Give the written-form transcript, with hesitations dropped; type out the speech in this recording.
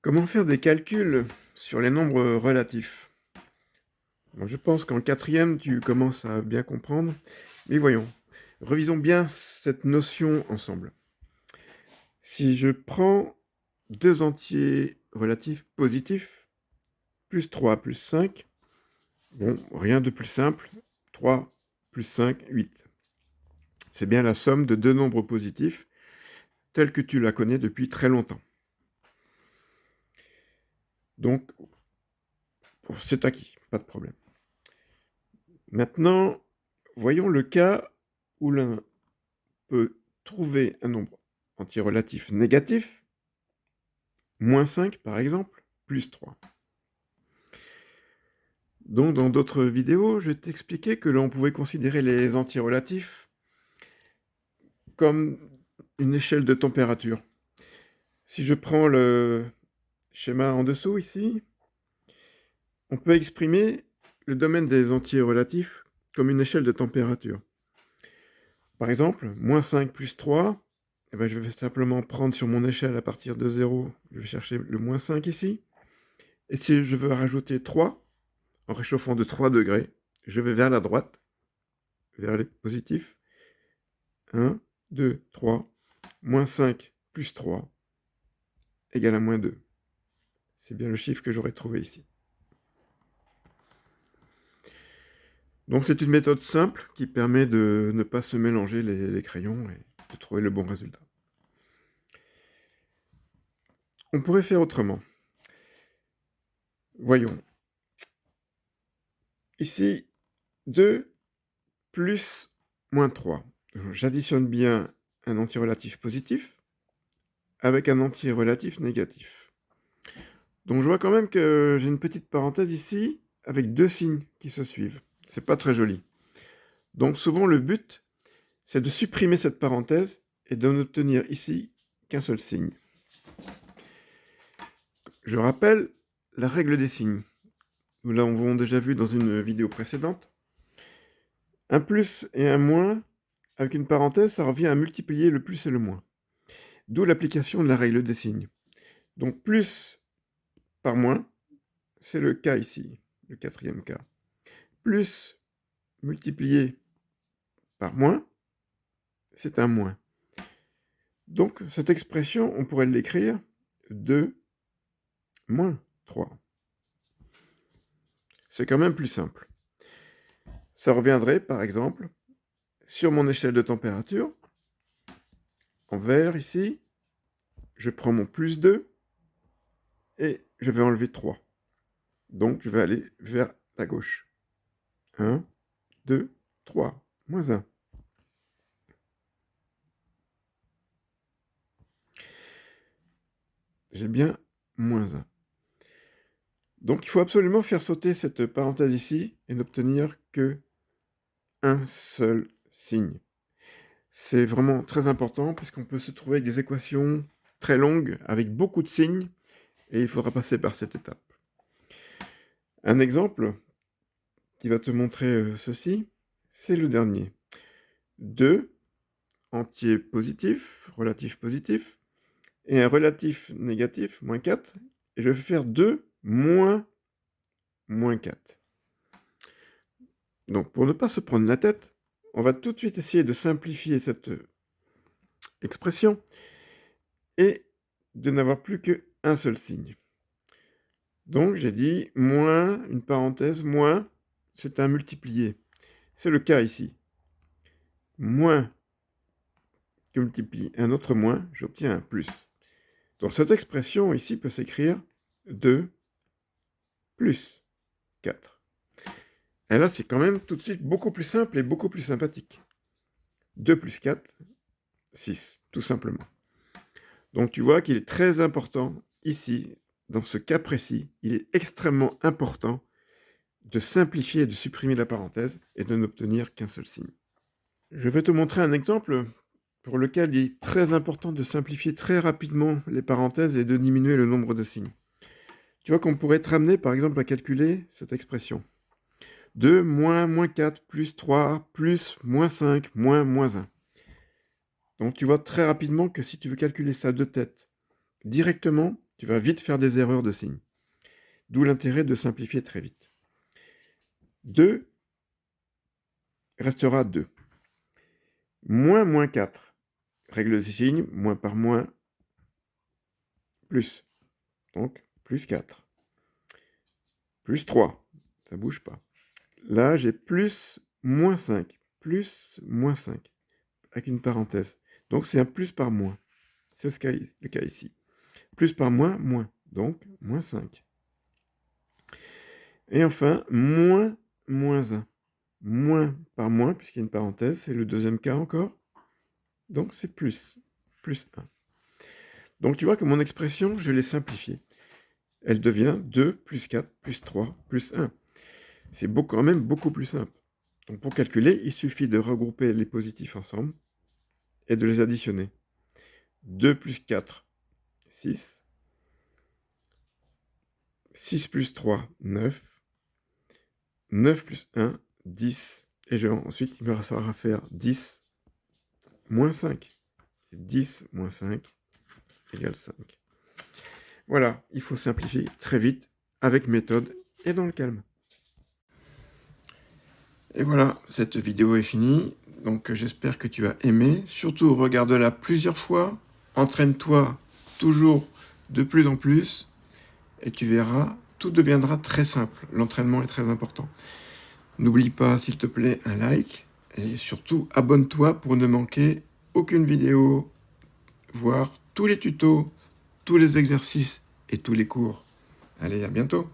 Comment faire des calculs sur les nombres relatifs? Bon, je pense qu'en quatrième, tu commences à bien comprendre. Mais voyons, revisons bien cette notion ensemble. Si je prends deux entiers relatifs positifs, plus 3 plus 5, bon, rien de plus simple, 3 plus 5, 8. C'est bien la somme de deux nombres positifs, telle que tu la connais depuis très longtemps. Donc, c'est acquis, pas de problème. Maintenant, voyons le cas où l'un peut trouver un nombre entier relatif négatif, moins 5 par exemple, plus 3. Donc dans d'autres vidéos, je t'ai expliqué que l'on pouvait considérer les entiers relatifs comme une échelle de température. Si je prends le schéma en dessous ici, on peut exprimer le domaine des entiers relatifs comme une échelle de température. Par exemple, moins 5 plus 3, eh ben, je vais simplement prendre sur mon échelle à partir de 0, je vais chercher le moins 5 ici. Et si je veux rajouter 3, en réchauffant de 3 degrés, je vais vers la droite, vers les positifs. 1, 2, 3, moins 5 plus 3 égale à moins 2. C'est bien le chiffre que j'aurais trouvé ici. Donc c'est une méthode simple qui permet de ne pas se mélanger les crayons et de trouver le bon résultat. On pourrait faire autrement. Voyons. Ici, 2 plus moins 3. J'additionne bien un entier relatif positif avec un entier relatif négatif. Donc je vois quand même que j'ai une petite parenthèse ici avec deux signes qui se suivent. C'est pas très joli. Donc souvent le but, c'est de supprimer cette parenthèse et de n'obtenir ici qu'un seul signe. Je rappelle la règle des signes. Nous l'avons déjà vu dans une vidéo précédente. Un plus et un moins, avec une parenthèse, ça revient à multiplier le plus et le moins. D'où l'application de la règle des signes. Donc plus par moins, c'est le cas ici, le quatrième cas. Plus multiplié par moins, c'est un moins. Donc cette expression, on pourrait l'écrire 2 moins 3. C'est quand même plus simple. Ça reviendrait, par exemple, sur mon échelle de température, en vert ici, je prends mon plus 2 et je vais enlever 3. Donc je vais aller vers la gauche. 1, 2, 3, moins 1. J'ai bien moins 1. Donc il faut absolument faire sauter cette parenthèse ici et n'obtenir que un seul signe. C'est vraiment très important puisqu'on peut se trouver avec des équations très longues avec beaucoup de signes et il faudra passer par cette étape. Un exemple qui va te montrer ceci, c'est le dernier. 2 entiers positifs, relatifs positifs, et un relatif négatif, moins 4, et je vais faire 2 moins 4. Donc pour ne pas se prendre la tête, on va tout de suite essayer de simplifier cette expression et de n'avoir plus qu'un seul signe. Donc j'ai dit moins, une parenthèse, moins, c'est un multiplié. C'est le cas ici. Moins que multiplie un autre moins, j'obtiens un plus. Donc cette expression ici peut s'écrire 2 plus 4. Et là, c'est quand même tout de suite beaucoup plus simple et beaucoup plus sympathique. 2 plus 4, 6, tout simplement. Donc tu vois qu'il est très important ici, dans ce cas précis, il est extrêmement important de simplifier et de supprimer la parenthèse et de n'obtenir qu'un seul signe. Je vais te montrer un exemple pour lequel il est très important de simplifier très rapidement les parenthèses et de diminuer le nombre de signes. Tu vois qu'on pourrait être amené par exemple à calculer cette expression. 2 moins moins 4 plus 3 plus moins 5 moins moins 1. Donc tu vois très rapidement que si tu veux calculer ça de tête directement, Tu vas vite faire des erreurs de signes. D'où l'intérêt de simplifier très vite. 2 restera 2. Moins 4. Règle des signes, moins par moins, plus. Donc, plus 4. Plus 3. Ça bouge pas. Là, j'ai plus moins 5. Plus moins 5. Avec une parenthèse. Donc, c'est un plus par moins. C'est le cas ici. Plus par moins, moins. Donc, moins 5. Et enfin, moins 1. Moins par moins, puisqu'il y a une parenthèse, c'est le deuxième cas encore. Donc, c'est plus 1. Donc, tu vois que mon expression, je l'ai simplifiée. Elle devient 2 plus 4 plus 3 plus 1. C'est quand même beaucoup plus simple. Donc, pour calculer, il suffit de regrouper les positifs ensemble et de les additionner. 2 plus 4, 6. 6 plus 3, 9. 9 plus 1, 10. Et ensuite, il me restera à faire 10 moins 5. 10 moins 5 égale 5. Voilà, il faut simplifier très vite, avec méthode et dans le calme. Et voilà, cette vidéo est finie. Donc j'espère que tu as aimé. Surtout, regarde-la plusieurs fois. Entraîne-toi toujours de plus en plus. Et tu verras, tout deviendra très simple. L'entraînement est très important. N'oublie pas, s'il te plaît, un like. Et surtout, abonne-toi pour ne manquer aucune vidéo. Voir tous les tutos, tous les exercices et tous les cours. Allez, à bientôt!